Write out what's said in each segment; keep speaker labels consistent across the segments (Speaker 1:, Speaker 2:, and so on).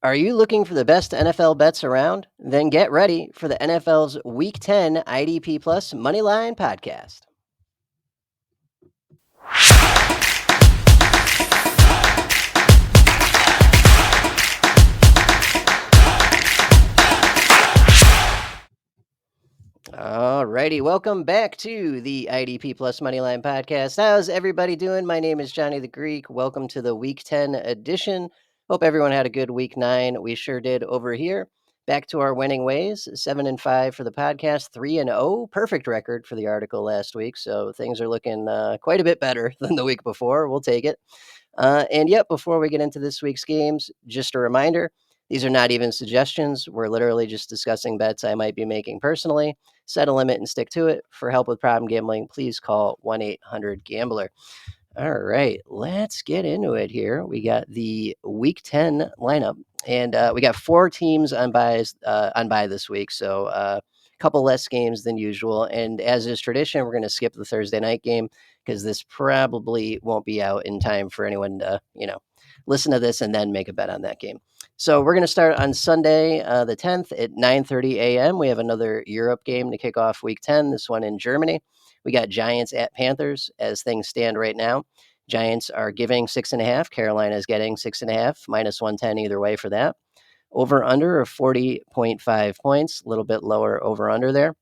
Speaker 1: Are you looking for the best NFL bets around? Then get ready for the NFL's Week 10 IDP Plus Moneyline podcast. Alrighty, welcome back to the IDP Plus Moneyline podcast. How's everybody doing? My name is Johnny the Greek. Welcome to the Week 10 edition. Hope everyone had a good Week 9. We sure did over here. Back to our winning ways, 7-5 for the podcast, 3-0, perfect record for the article last week. So things are looking quite a bit better than the week before. We'll take it. And yep, before we get into this week's games, just a reminder these are not even suggestions. We're literally just discussing bets I might be making personally. Set a limit and stick to it. For help with problem gambling, please call 1-800-GAMBLER. All right, let's get into it here. We got the Week 10 lineup, and we got 4 teams on bye this week, so a couple less games than usual. And as is tradition, we're going to skip the Thursday night game because this probably won't be out in time for anyone to, listen to this and then make a bet on that game. So we're going to start on Sunday, the 10th at 9:30 a.m. We have another Europe game to kick off Week 10. This one in Germany. We got Giants at Panthers as things stand right now. Giants are giving 6.5. Carolina is getting 6.5, minus 110 either way for that. Over under of 40.5 points, a little bit lower over under there.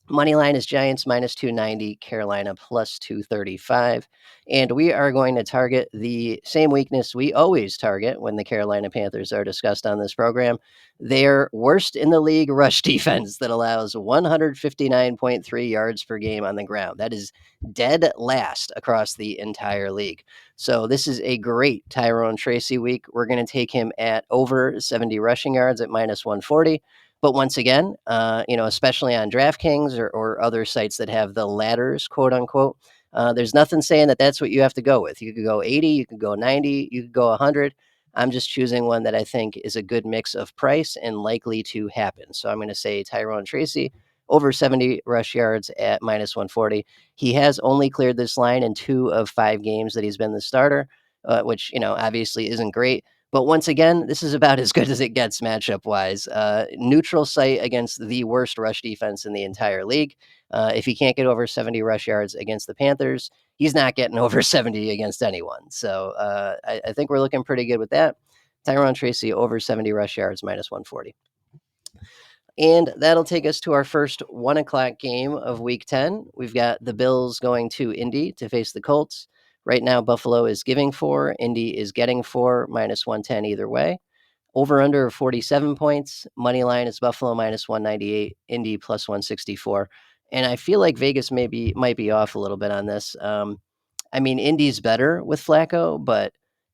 Speaker 1: Money line is Giants minus 290, Carolina plus 235. And we are going to target the same weakness we always target when the Carolina Panthers are discussed on this program. They're worst in the league rush defense that allows 159.3 yards per game on the ground. That is dead last across the entire league. So this is a great Tyrone Tracy week. We're going to take him at over 70 rushing yards at minus 140. But once again, especially on DraftKings or other sites that have the ladders, quote unquote, there's nothing saying that that's what you have to go with. You could go 80, you could go 90, you could go 100. I'm just choosing one that I think is a good mix of price and likely to happen. So I'm going to say Tyrone Tracy over 70 rush yards at minus 140. He has only cleared this line in 2 of 5 games that he's been the starter, which, obviously isn't great. But once again, this is about as good as it gets matchup wise. Neutral site against the worst rush defense in the entire league. If he can't get over 70 rush yards against the Panthers, he's not getting over 70 against anyone. So I think we're looking pretty good with that. Tyrone Tracy over 70 rush yards minus 140. And that'll take us to our first 1 o'clock game of Week 10. We've got the Bills going to Indy to face the Colts. Right now, Buffalo is giving 4. Indy is getting 4, minus 110 either way. Over under 47 points. Money line is Buffalo minus 198, Indy plus 164. And I feel like Vegas might be off a little bit on this. Indy's better with Flacco, but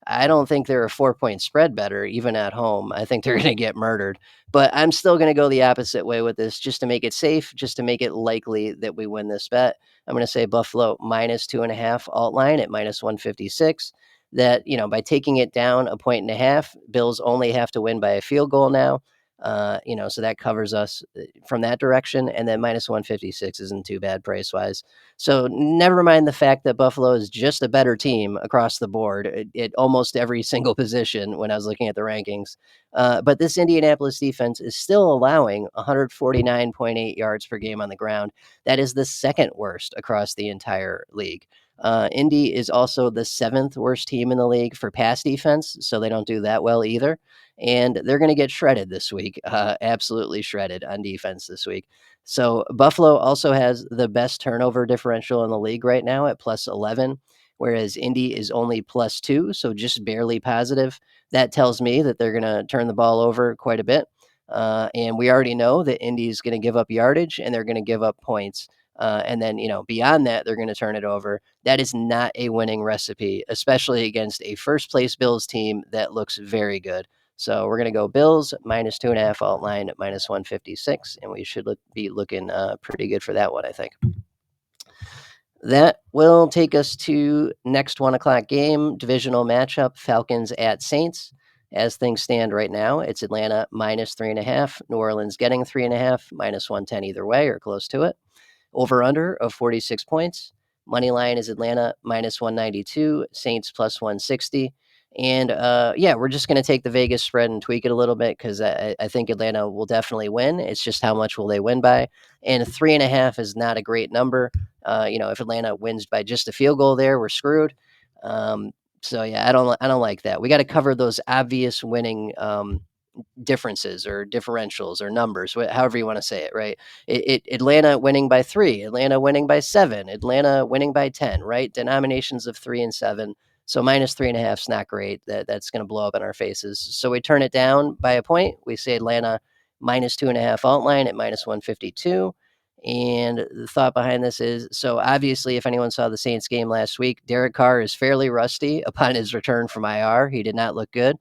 Speaker 1: I don't think they're a 4-point spread better, even at home. I think they're going to get murdered. But I'm still going to go the opposite way with this just to make it safe, just to make it likely that we win this bet. I'm going to say Buffalo minus 2.5 alt line at minus 156. That, by taking it down 1.5 points, Bills only have to win by a field goal now. So that covers us from that direction. And then minus 156 isn't too bad price wise. So never mind the fact that Buffalo is just a better team across the board at almost every single position when I was looking at the rankings. But this Indianapolis defense is still allowing 149.8 yards per game on the ground. That is the second worst across the entire league. Indy is also the 7th worst team in the league for pass defense, so they don't do that well either. And they're going to get shredded this week, absolutely shredded on defense this week. So Buffalo also has the best turnover differential in the league right now at plus 11, whereas Indy is only plus 2, so just barely positive. That tells me that they're going to turn the ball over quite a bit. And we already know that Indy is going to give up yardage and they're going to give up points. And then, beyond that, they're going to turn it over. That is not a winning recipe, especially against a first place Bills team that looks very good. So we're going to go Bills minus 2.5 alt line at minus 156. And we should be looking pretty good for that one, I think. That will take us to next 1 o'clock game, divisional matchup, Falcons at Saints. As things stand right now, it's Atlanta minus 3.5, New Orleans getting 3.5, minus 110 either way or close to it. Over under of 46 points. Money line is Atlanta minus 192, Saints plus 160. And yeah, we're just going to take the Vegas spread and tweak it a little bit because I think Atlanta will definitely win. It's just how much will they win by? And 3.5 is not a great number. If Atlanta wins by just a field goal there, we're screwed. So yeah, I don't like that. We got to cover those obvious winning differences or differentials or numbers, however you want to say it, right? Atlanta winning by 3, Atlanta winning by 7, Atlanta winning by 10, right? Denominations of 3 and 7. So minus 3.5 is not great. That's going to blow up in our faces. So we turn it down by a point. We say Atlanta minus 2.5 alt line at minus 152. And the thought behind this is, so obviously, if anyone saw the Saints game last week, Derek Carr is fairly rusty upon his return from IR. He did not look good.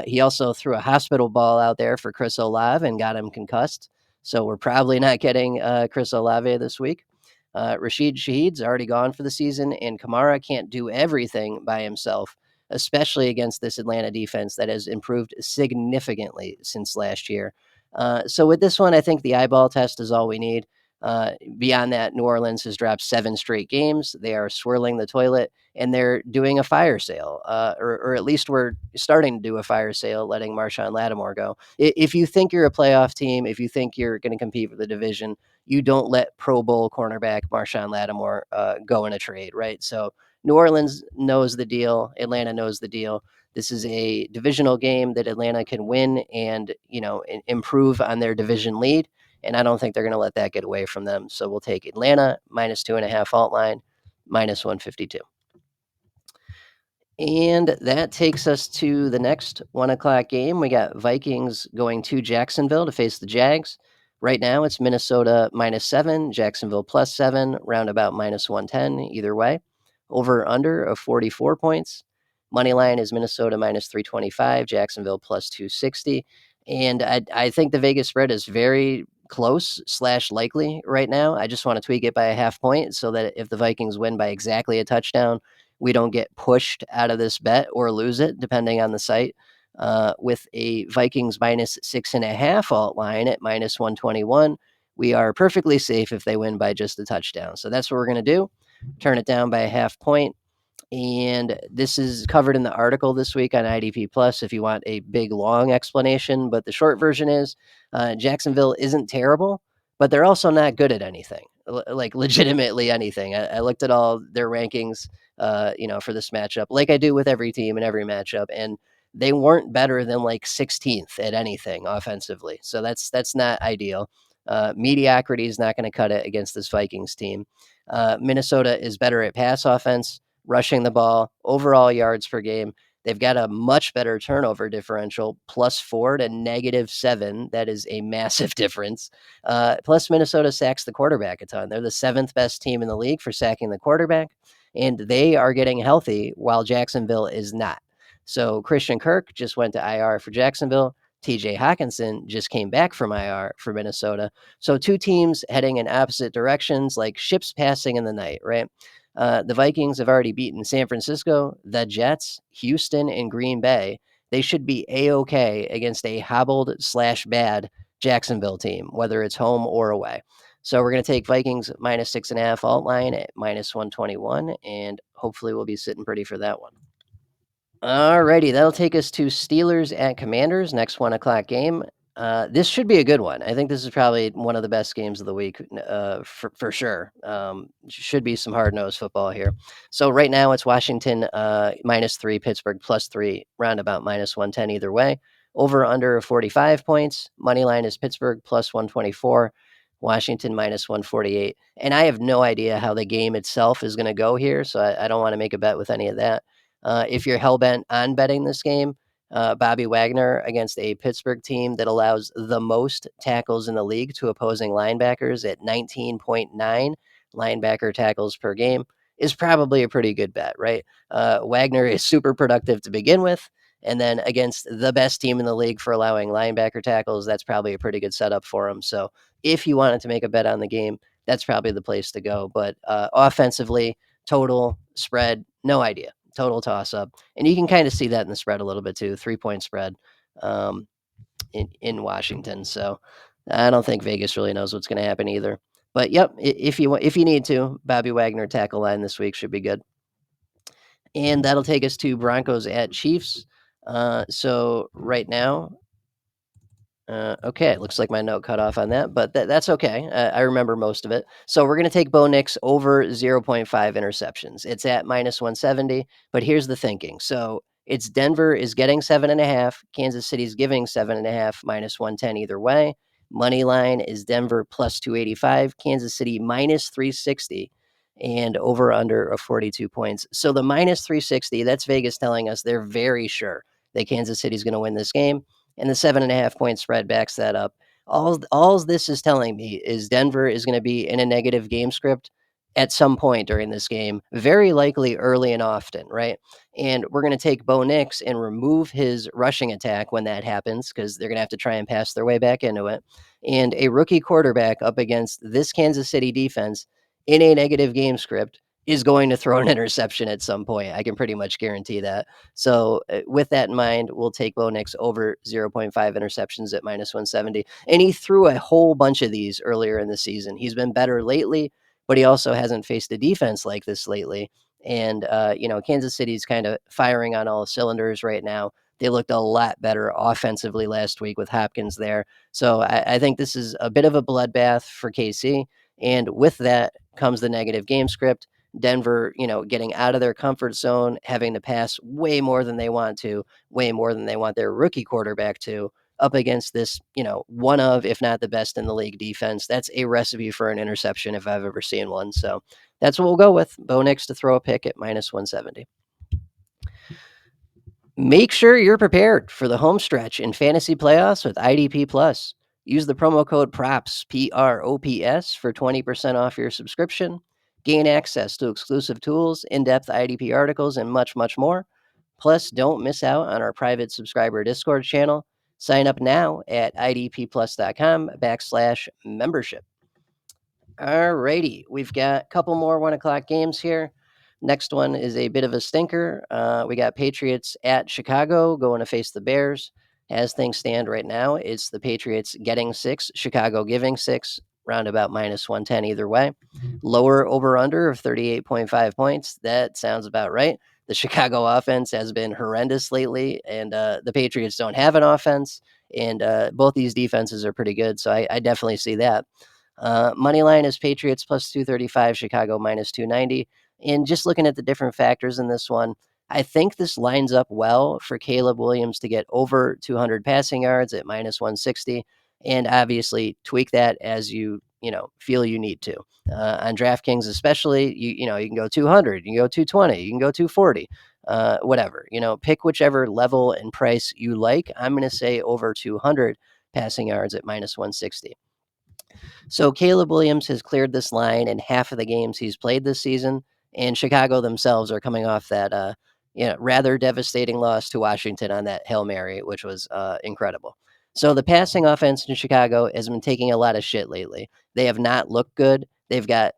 Speaker 1: He also threw a hospital ball out there for Chris Olave and got him concussed. So we're probably not getting Chris Olave this week. Rashid Shaheed's already gone for the season, and Kamara can't do everything by himself, especially against this Atlanta defense that has improved significantly since last year. So with this one, I think the eyeball test is all we need. Beyond that, New Orleans has dropped 7 straight games. They are swirling the toilet and they're doing a fire sale, or at least we're starting to do a fire sale, letting Marshawn Lattimore go. If you think you're a playoff team, if you think you're going to compete for the division, you don't let Pro Bowl cornerback Marshawn Lattimore go in a trade, right? So New Orleans knows the deal. Atlanta knows the deal. This is a divisional game that Atlanta can win and improve on their division lead. And I don't think they're going to let that get away from them. So we'll take Atlanta minus 2.5 alt line, minus 152. And that takes us to the next 1 o'clock game. We got Vikings going to Jacksonville to face the Jags. Right now, it's Minnesota -7, Jacksonville +7, roundabout minus 110, either way. Over under of 44 points. Money line is Minnesota minus 325, Jacksonville plus 260. And I think the Vegas spread is very close / likely right now. I just want to tweak it by a half point so that if the Vikings win by exactly a touchdown, we don't get pushed out of this bet or lose it, depending on the site. With a Vikings minus 6.5 alt line at minus 121, we are perfectly safe if they win by just a touchdown. So that's what we're going to do. Turn it down by a half point. And this is covered in the article this week on IDP Plus if you want a big, long explanation. But the short version is Jacksonville isn't terrible, but they're also not good at anything, like legitimately anything. I looked at all their rankings, for this matchup, like I do with every team in every matchup, and they weren't better than like 16th at anything offensively. So that's not ideal. Mediocrity is not going to cut it against this Vikings team. Minnesota is better at pass offense, rushing the ball, overall yards per game. They've got a much better turnover differential, +4 to -7. That is a massive difference. Plus, Minnesota sacks the quarterback a ton. They're the 7th best team in the league for sacking the quarterback, and they are getting healthy while Jacksonville is not. So Christian Kirk just went to IR for Jacksonville. TJ Hawkinson just came back from IR for Minnesota. So 2 teams heading in opposite directions, like ships passing in the night, right? The Vikings have already beaten San Francisco, the Jets, Houston, and Green Bay. They should be A-OK against a hobbled / bad Jacksonville team, whether it's home or away. So we're going to take Vikings minus 6.5 alt line at minus 121, and hopefully we'll be sitting pretty for that one. Alrighty, that'll take us to Steelers at Commanders, next 1 o'clock game. This should be a good one. I think this is probably one of the best games of the week, for sure. Should be some hard-nosed football here. So right now it's Washington -3, Pittsburgh +3, roundabout minus 110 either way. Over under 45 points. Money line is Pittsburgh plus 124, Washington minus 148. And I have no idea how the game itself is going to go here, so I don't want to make a bet with any of that. If you're hellbent on betting this game, Bobby Wagner against a Pittsburgh team that allows the most tackles in the league to opposing linebackers at 19.9 linebacker tackles per game is probably a pretty good bet, right? Wagner is super productive to begin with. And then against the best team in the league for allowing linebacker tackles, that's probably a pretty good setup for him. So if you wanted to make a bet on the game, that's probably the place to go. But offensively, total, spread, no idea. Total toss up. And you can kind of see that in the spread a little bit too. 3-point spread um, in Washington. So I don't think Vegas really knows what's going to happen either. But yep, if you need to, Bobby Wagner tackle line this week should be good. And that'll take us to Broncos at Chiefs. So right now, okay, it looks like my note cut off on that, but that's okay. I remember most of it. So we're going to take Bo Nix over 0.5 interceptions. It's at -170, but here's the thinking. So it's Denver is getting 7.5, Kansas City's giving 7.5, -110 either way. Money line is Denver plus 285, Kansas City minus 360, and over under of 42 points. So the minus 360, that's Vegas telling us they're very sure that Kansas City's going to win this game, and the 7.5 point spread backs that up. All this is telling me is Denver is going to be in a negative game script at some point during this game, very likely early and often, right? And we're going to take Bo Nix and remove his rushing attack when that happens because they're going to have to try and pass their way back into it. And a rookie quarterback up against this Kansas City defense in a negative game script is going to throw an interception at some point. I can pretty much guarantee that. So, with that in mind, we'll take Bo Nix over 0.5 interceptions at -170. And he threw a whole bunch of these earlier in the season. He's been better lately, but he also hasn't faced a defense like this lately. And, Kansas City's kind of firing on all cylinders right now. They looked a lot better offensively last week with Hopkins there. So I think this is a bit of a bloodbath for KC. And with that comes the negative game script. Denver, getting out of their comfort zone, having to pass way more than they want to, way more than they want their rookie quarterback to, up against this, one of, if not the best in the league defense. That's a recipe for an interception if I've ever seen one. So that's what we'll go with. Bo Nix to throw a pick at -170. Make sure you're prepared for the home stretch in fantasy playoffs with IDP Plus. Use the promo code PROPS, PROPS, for 20% off your subscription. Gain access to exclusive tools, in-depth IDP articles, and much, much more. Plus, don't miss out on our private subscriber Discord channel. Sign up now at idpplus.com/membership. All righty. We've got a couple more 1 o'clock games here. Next one is a bit of a stinker. We got Patriots at Chicago going to face the Bears. As things stand right now, it's the Patriots getting 6, Chicago giving 6, roundabout -110 either way. Lower over under of 38.5 points. That sounds about right. The Chicago offense has been horrendous lately, and the Patriots don't have an offense, and both these defenses are pretty good. So I definitely see that. Money line is Patriots plus 235, Chicago minus 290. And just looking at the different factors in this one, I think this lines up well for Caleb Williams to get over 200 passing yards at -160, and obviously tweak that as you feel you need to. On DraftKings, especially, you can go 200, you can go 220, you can go 240, whatever. Pick whichever level and price you like. I'm going to say over 200 passing yards at -160. So Caleb Williams has cleared this line in half of the games he's played this season, and Chicago themselves are coming off that rather devastating loss to Washington on that Hail Mary, which was incredible. So the passing offense in Chicago has been taking a lot of shit lately. They have not looked good. They've got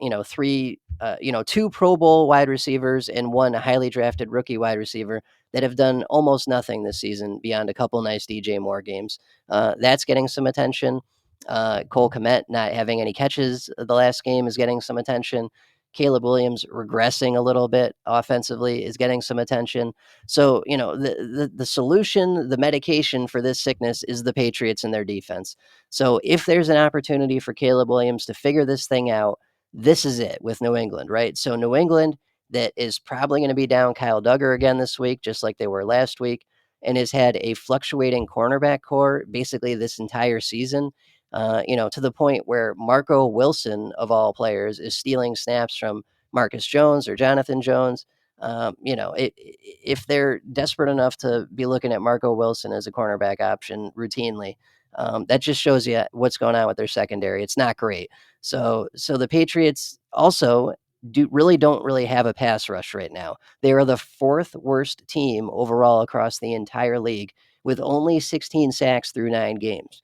Speaker 1: two Pro Bowl wide receivers and one highly drafted rookie wide receiver that have done almost nothing this season beyond a couple nice DJ Moore games. That's getting some attention. Cole Kmet not having any catches the last game is getting some attention. Caleb Williams regressing a little bit offensively is getting some attention. So, the solution, the medication for this sickness is the Patriots and their defense. So if there's an opportunity for Caleb Williams to figure this thing out, this is it with New England, right? So New England that is probably going to be down Kyle Duggar again this week, just like they were last week, and has had a fluctuating cornerback core basically this entire season, to the point where Marco Wilson, of all players, is stealing snaps from Marcus Jones or Jonathan Jones. If they're desperate enough to be looking at Marco Wilson as a cornerback option routinely, that just shows you what's going on with their secondary. It's not great. So the Patriots also don't really have a pass rush right now. They are the fourth worst team overall across the entire league with only 16 sacks through 9 games.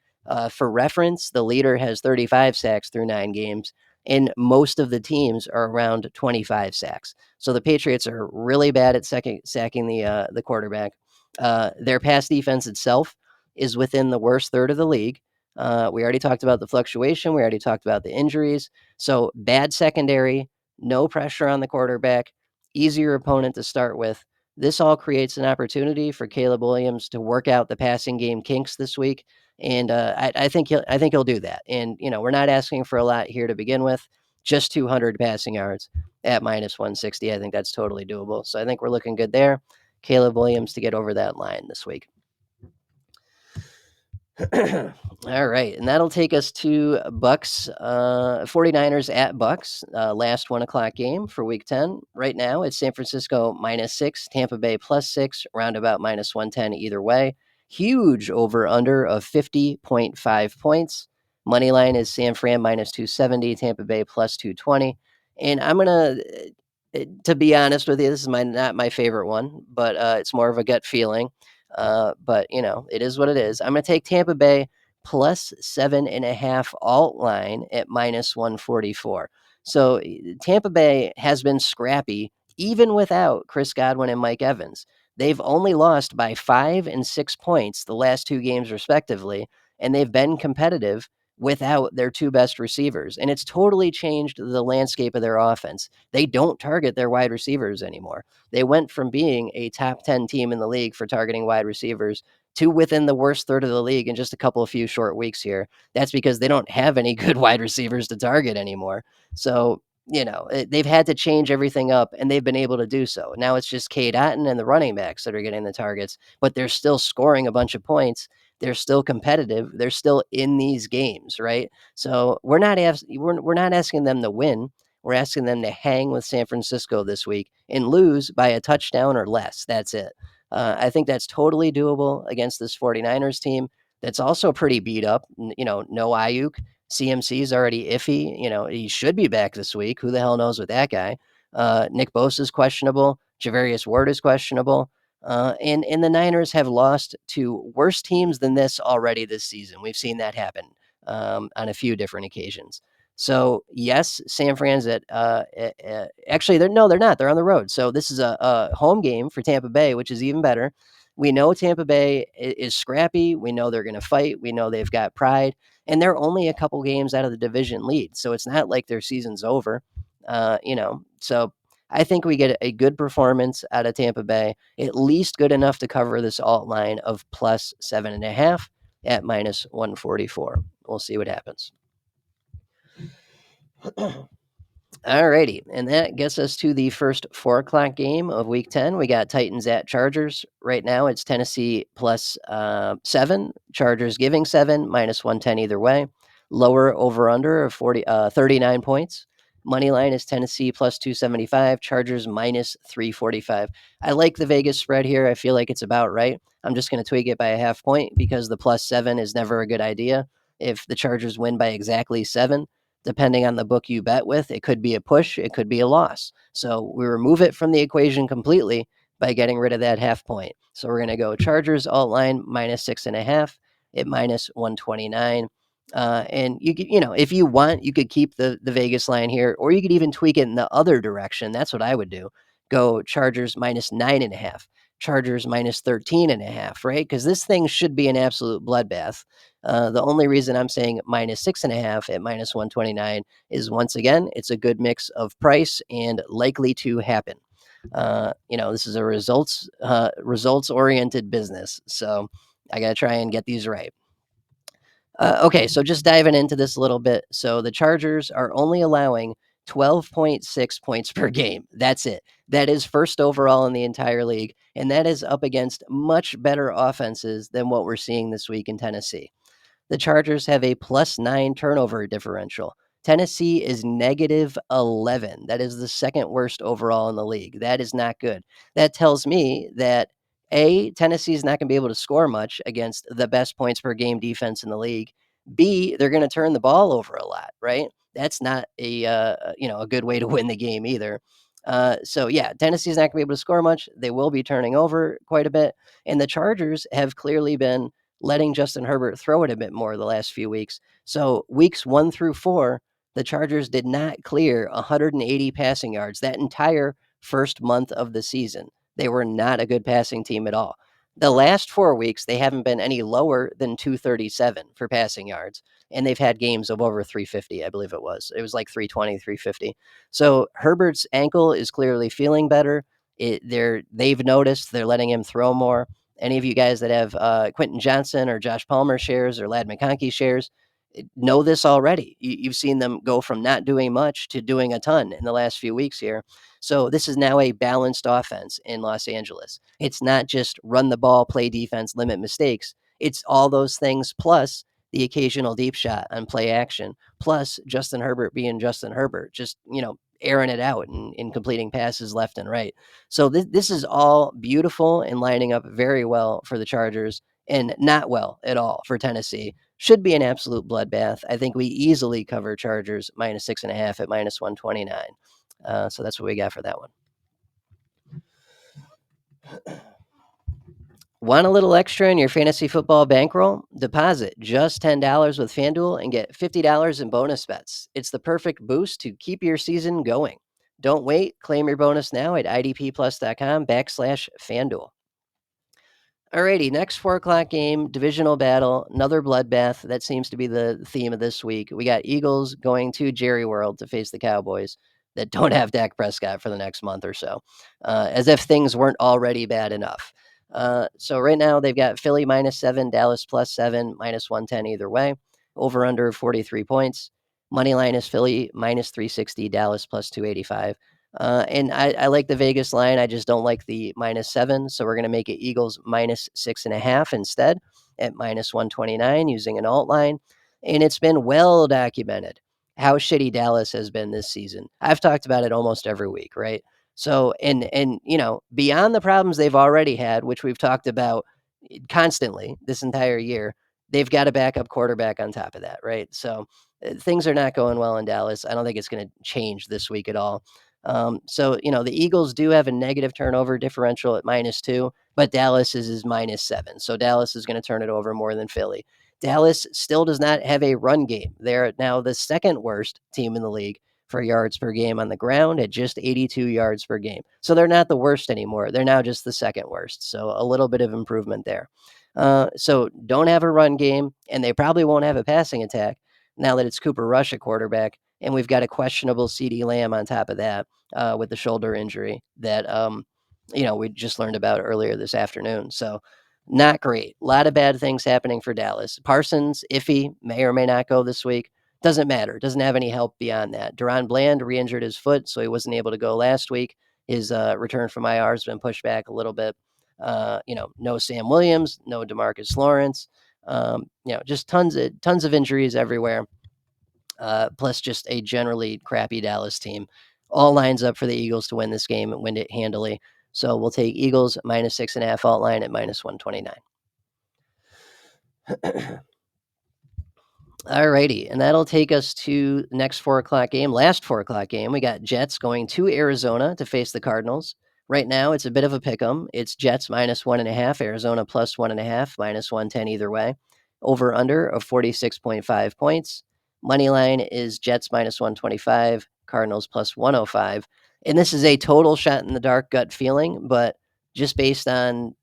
Speaker 1: For reference, the leader has 35 sacks through 9 games, and most of the teams are around 25 sacks. So the Patriots are really bad at sacking the quarterback. Their pass defense itself is within the worst third of the league. We already talked about the fluctuation. We already talked about the injuries. So bad secondary, no pressure on the quarterback, easier opponent to start with. This all creates an opportunity for Caleb Williams to work out the passing game kinks this week, and I think he'll do that. And we're not asking for a lot here to begin with, just 200 passing yards at minus 160. I think that's totally doable. So I think we're looking good there. Caleb Williams to get over that line this week. All right, and that'll take us to Bucks, 49ers at Bucks, last 1 o'clock game for Week 10. Right now, it's San Francisco -6, Tampa Bay +6, roundabout -110 either way. Huge over/under of 50.5 points. Money line is San Fran -270, Tampa Bay +220. And I'm gonna, to be honest with you, this is not my favorite one, but it's more of a gut feeling. But it is what it is. I'm going to take Tampa Bay plus 7.5 alt line at minus 144. So Tampa Bay has been scrappy even without Chris Godwin and Mike Evans. They've only lost by 5 and 6 points the last 2 games, respectively, and they've been competitive without their 2 best receivers. And it's totally changed the landscape of their offense. They don't target their wide receivers anymore. They went from being a top 10 team in the league for targeting wide receivers to within the worst third of the league in just a couple of few short weeks here. That's because they don't have any good wide receivers to target anymore. So, they've had to change everything up, and they've been able to do so. Now it's just Cade Otton and the running backs that are getting the targets, but they're still scoring a bunch of points. They're still competitive. They're still in these games, right? So we're not asking them to win. We're asking them to hang with San Francisco this week and lose by a touchdown or less. That's it. I think that's totally doable against this 49ers team that's also pretty beat up. No Ayuk. CMC is already iffy. He should be back this week. Who the hell knows with that guy? Nick Bosa is questionable. Javarius Ward is questionable. And the Niners have lost to worse teams than this already this season. We've seen that happen on a few different occasions. So yes, San Fran's actually they're not. They're on the road. So this is a home game for Tampa Bay, which is even better. We know Tampa Bay is scrappy. We know they're going to fight. We know they've got pride, and they're only a couple games out of the division lead. So it's not like their season's over. So I think we get a good performance out of Tampa Bay, at least good enough to cover this alt line of plus 7.5 at minus 144. We'll see what happens. Alrighty, and that gets us to the first 4 o'clock game of Week 10. We got Titans at Chargers. Right now, it's Tennessee plus 7. Chargers giving 7, minus 110 either way. Lower over under of 39 points. Money line is Tennessee plus 275. Chargers minus 345. I like the Vegas spread here. I feel like it's about right. I'm just going to tweak it by a half point because the plus 7 is never a good idea. If the Chargers win by exactly 7, depending on the book you bet with, it could be a push, it could be a loss. So we remove it from the equation completely by getting rid of that half point. So we're going to go Chargers alt line minus 6.5 at minus 129. And you could, if you want, you could keep the Vegas line here, or you could even tweak it in the other direction. That's what I would do. Go Chargers minus 9.5, Chargers minus 13.5, right? Because this thing should be an absolute bloodbath. The only reason I'm saying minus 6.5 at minus 129 is, once again, it's a good mix of price and likely to happen. This is a results oriented business, so I got to try and get these right. Okay, so just diving into this a little bit. So the Chargers are only allowing 12.6 points per game. That's it. That is first overall in the entire league, and that is up against much better offenses than what we're seeing this week in Tennessee. The Chargers have a +9 turnover differential. Tennessee is -11. That is the second worst overall in the league. That is not good. That tells me that Tennessee is not going to be able to score much against the best points per game defense in the league. B, they're going to turn the ball over a lot, right? That's not a good way to win the game either. So yeah, Tennessee's not going to be able to score much. They will be turning over quite a bit, and the Chargers have clearly been letting Justin Herbert throw it a bit more the last few weeks. So weeks 1 through 4, the Chargers did not clear 180 passing yards that entire first month of the season. They were not a good passing team at all. The last 4 weeks, they haven't been any lower than 237 for passing yards, and they've had games of over 350, I believe it was. It was like 320, 350. So Herbert's ankle is clearly feeling better. They've noticed they're letting him throw more. Any of you guys that have Quentin Johnson or Josh Palmer shares or Lad McConkey shares know this already. You've seen them go from not doing much to doing a ton in the last few weeks here. So this is now a balanced offense in Los Angeles. It's not just run the ball, play defense, limit mistakes. It's all those things plus the occasional deep shot on play action, plus Justin Herbert being Justin Herbert, just, airing it out and completing passes left and right. So this is all beautiful and lining up very well for the Chargers and not well at all for Tennessee. Should be an absolute bloodbath. I think we easily cover Chargers -6.5 at -129. So that's what we got for that one. Want a little extra in your fantasy football bankroll? Deposit just $10 with FanDuel and get $50 in bonus bets. It's the perfect boost to keep your season going. Don't wait. Claim your bonus now at idpplus.com/FanDuel. Alrighty, next 4 o'clock game, divisional battle, another bloodbath. That seems to be the theme of this week. We got Eagles going to Jerry World to face the Cowboys that don't have Dak Prescott for the next month or so, as if things weren't already bad enough. So right now they've got Philly -7, Dallas +7, -110 either way. Over under 43 points. Money line is Philly -360, Dallas +285. And I like the Vegas line. I just don't like the -7. So we're going to make it Eagles -6.5 instead at -129 using an alt line. And it's been well documented how shitty Dallas has been this season. I've talked about it almost every week, right? So and beyond the problems they've already had, which we've talked about constantly this entire year, they've got a backup quarterback on top of that, right? So things are not going well in Dallas. I don't think it's going to change this week at all. So the Eagles do have a negative turnover differential at -2, but Dallas is -7. So Dallas is going to turn it over more than Philly. Dallas still does not have a run game. They're now the second worst team in the league for yards per game on the ground at just 82 yards per game. So they're not the worst anymore. They're now just the second worst. So a little bit of improvement there. So don't have a run game, and they probably won't have a passing attack now that it's Cooper Rush at quarterback, and we've got a questionable CD Lamb on top of that with the shoulder injury that we just learned about earlier this afternoon. So not great. A lot of bad things happening for Dallas. Parsons, iffy, may or may not go this week. Doesn't matter. Doesn't have any help beyond that. Deron Bland re-injured his foot, so he wasn't able to go last week. His return from IR has been pushed back a little bit. No Sam Williams, no DeMarcus Lawrence. Just tons of injuries everywhere. Plus just a generally crappy Dallas team. All lines up for the Eagles to win this game and win it handily. So we'll take Eagles -6.5 alt line at -129. All righty, and that'll take us to the next 4 o'clock game. Last 4 o'clock game, we got Jets going to Arizona to face the Cardinals. Right now, it's a bit of a pick 'em. It's Jets -1.5, Arizona +1.5, -110 either way. Over under of 46.5 points. Money line is Jets -125, Cardinals +105. And this is a total shot in the dark gut feeling, but just based on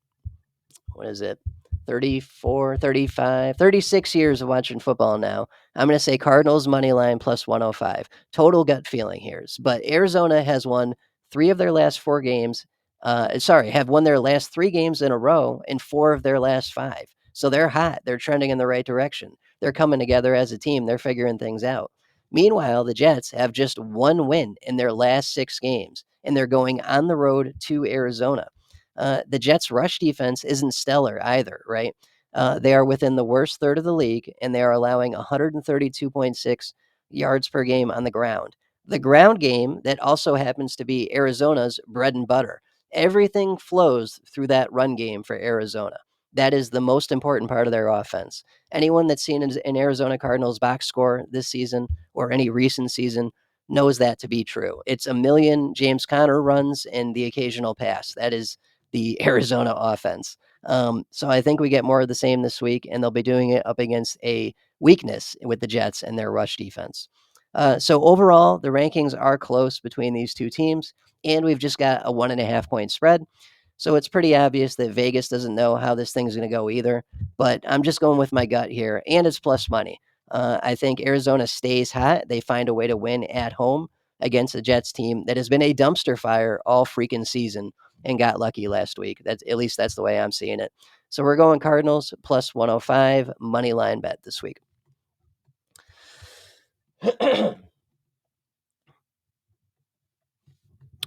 Speaker 1: what is it? 34, 35, 36 years of watching football now. I'm going to say Cardinals money line +105. Total gut feeling here. But Arizona has won 3 of their last 4 games. Have won their last 3 games in a row and 4 of their last 5. So they're hot. They're trending in the right direction. They're coming together as a team. They're figuring things out. Meanwhile, the Jets have just 1 win in their last 6 games, and they're going on the road to Arizona. The Jets' rush defense isn't stellar either, right? They are within the worst third of the league, and they are allowing 132.6 yards per game on the ground. The ground game that also happens to be Arizona's bread and butter. Everything flows through that run game for Arizona. That is the most important part of their offense. Anyone that's seen an Arizona Cardinals box score this season or any recent season knows that to be true. It's a million James Conner runs and the occasional pass. That is the Arizona offense. So I think we get more of the same this week, and they'll be doing it up against a weakness with the Jets and their rush defense. So overall, the rankings are close between these two teams, and we've just got a 1.5 point spread. So it's pretty obvious that Vegas doesn't know how this thing's going to go either. But I'm just going with my gut here, and it's plus money. I think Arizona stays hot. They find a way to win at home against a Jets team that has been a dumpster fire all freaking season and got lucky last week. That's at least that's the way I'm seeing it. So we're going Cardinals plus 105 money line bet this week.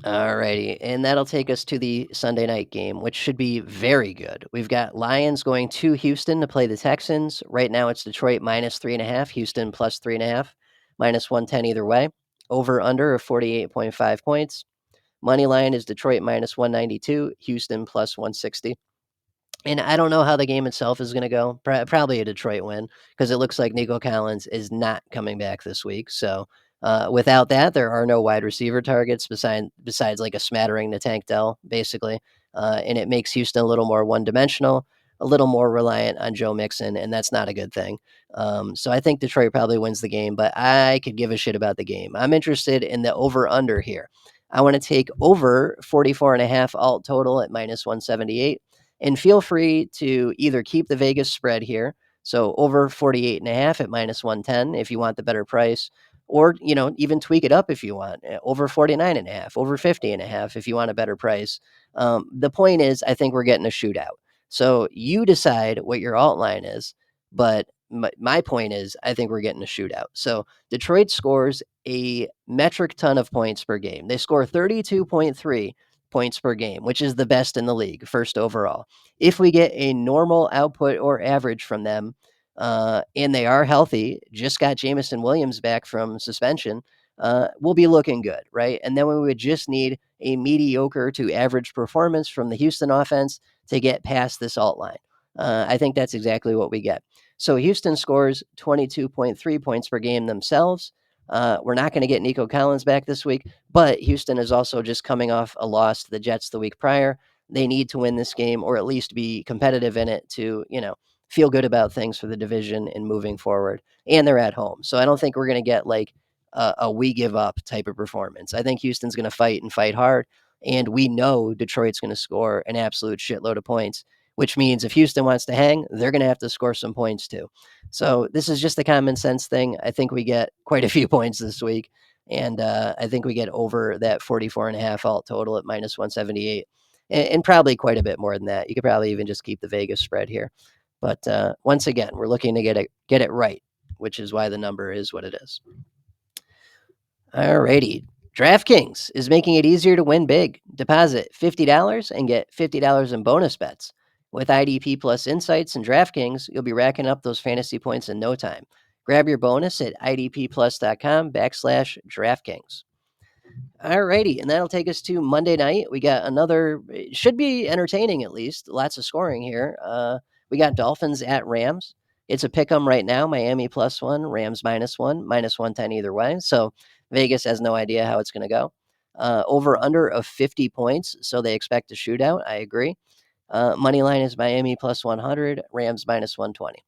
Speaker 1: Alrighty, and that'll take us to the Sunday night game, which should be very good. We've got Lions going to Houston to play the Texans. Right now, it's Detroit minus 3.5, Houston plus 3.5, minus 110 either way. Over under of 48.5 points. Money line is Detroit minus 192, Houston plus 160. And I don't know how the game itself is going to go. Probably a Detroit win because it looks like Nico Collins is not coming back this week. So without that, there are no wide receiver targets besides like a smattering to Tank Dell, basically. And it makes Houston a little more one dimensional, a little more reliant on Joe Mixon, and that's not a good thing. So I think Detroit probably wins the game, but I could give a shit about the game. I'm interested in the over under here. I want to take over 44.5 alt total at minus 178. And feel free to either keep the Vegas spread here, so over 48.5 at minus 110 if you want the better price, or even tweak it up if you want, over 49.5, over 50.5 if you want a better price. The point is, I think we're getting a shootout. So you decide what your alt line is, but my point is, I think we're getting a shootout. So Detroit scores a metric ton of points per game. They score 32.3 points per game, which is the best in the league, first overall. If we get a normal output or average from them, and they are healthy, just got Jamison Williams back from suspension, we'll be looking good, right? And then we would just need a mediocre to average performance from the Houston offense to get past this alt line. I think that's exactly what we get. So Houston scores 22.3 points per game themselves. We're not going to get Nico Collins back this week, but Houston is also just coming off a loss to the Jets the week prior. They need to win this game or at least be competitive in it to, feel good about things for the division and moving forward. And they're at home. So I don't think we're going to get like a we give up type of performance. I think Houston's going to fight and fight hard. And we know Detroit's going to score an absolute shitload of points, which means if Houston wants to hang, they're going to have to score some points too. So this is just a common sense thing. I think we get quite a few points this week. And I think we get over that 44.5 alt total at minus 178 and probably quite a bit more than that. You could probably even just keep the Vegas spread here. But once again, we're looking to get it right, which is why the number is what it is. Alrighty. DraftKings is making it easier to win big. Deposit $50 and get $50 in bonus bets. With IDP Plus Insights and DraftKings, you'll be racking up those fantasy points in no time. Grab your bonus at idpplus.com/DraftKings. Alrighty, and that'll take us to Monday night. We got another, it should be entertaining at least. Lots of scoring here. We got Dolphins at Rams. It's a pick 'em right now. Miami +1, Rams -1, minus 110 either way. So Vegas has no idea how it's going to go. Over under of 50 points. So they expect a shootout. I agree. Money line is Miami +100, Rams -120.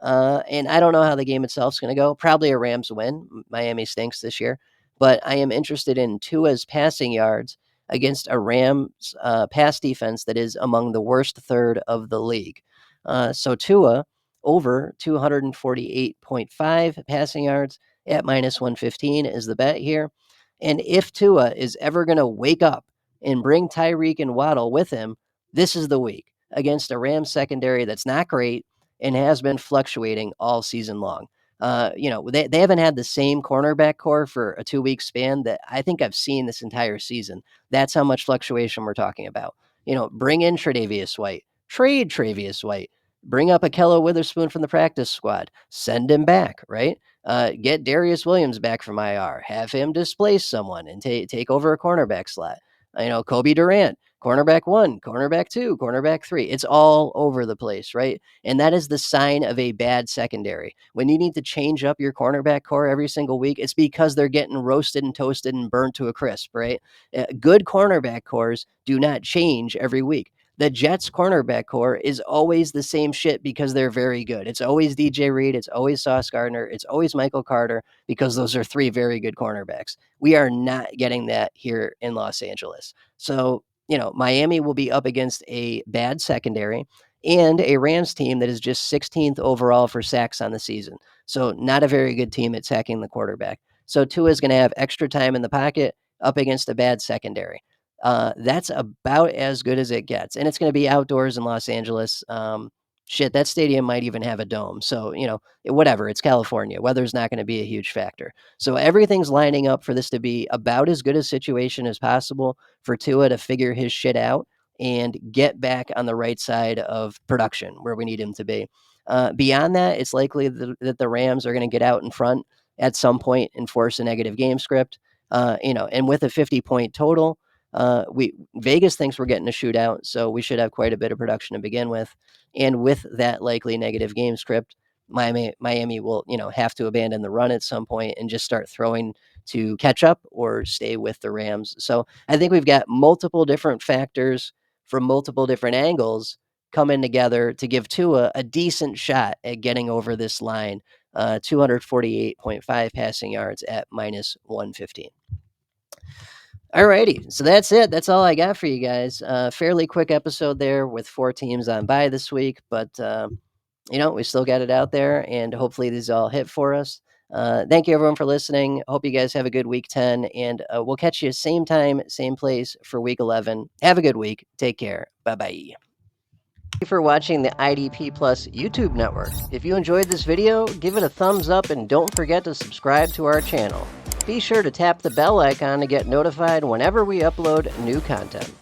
Speaker 1: And I don't know how the game itself is going to go. Probably a Rams win. Miami stinks this year. But I am interested in Tua's passing yards against a Rams pass defense that is among the worst third of the league. So Tua over 248.5 passing yards at minus 115 is the bet here. And if Tua is ever going to wake up and bring Tyreek and Waddle with him, this is the week against a Rams secondary that's not great and has been fluctuating all season long. They haven't had the same cornerback core for a 2-week span that I think I've seen this entire season. That's how much fluctuation we're talking about. Bring in Tre'Davious White, trade Tre'Davious White, bring up Akello Witherspoon from the practice squad, send him back, right? Get Darius Williams back from IR, have him displace someone and take over a cornerback slot. Kobe Durant, cornerback 1, cornerback 2, cornerback 3. It's all over the place, right? And that is the sign of a bad secondary. When you need to change up your cornerback core every single week, it's because they're getting roasted and toasted and burnt to a crisp, right? Good cornerback cores do not change every week. The Jets cornerback core is always the same shit because they're very good. It's always DJ Reed. It's always Sauce Gardner. It's always Michael Carter because those are 3 very good cornerbacks. We are not getting that here in Los Angeles. So Miami will be up against a bad secondary and a Rams team that is just 16th overall for sacks on the season. So not a very good team at sacking the quarterback. So Tua is going to have extra time in the pocket up against a bad secondary. That's about as good as it gets, and it's going to be outdoors in Los Angeles. Shit, that stadium might even have a dome. So whatever. It's California. Weather's not going to be a huge factor. So everything's lining up for this to be about as good a situation as possible for Tua to figure his shit out and get back on the right side of production where we need him to be. Beyond that, it's likely that the Rams are going to get out in front at some point and force a negative game script. And with a 50-point total, Vegas thinks we're getting a shootout, so we should have quite a bit of production to begin with. And with that likely negative game script, Miami will, have to abandon the run at some point and just start throwing to catch up or stay with the Rams. So I think we've got multiple different factors from multiple different angles coming together to give Tua a decent shot at getting over this line, 248.5 passing yards at minus 115. All righty. So that's it. That's all I got for you guys. Fairly quick episode there with 4 teams on bye this week, but we still got it out there, and hopefully these all hit for us. Thank you everyone for listening. Hope you guys have a good week 10, and we'll catch you same time, same place for week 11. Have a good week. Take care. Bye-bye. Thank you for watching the IDP Plus YouTube network. If you enjoyed this video, give it a thumbs up and don't forget to subscribe to our channel. Be sure to tap the bell icon to get notified whenever we upload new content.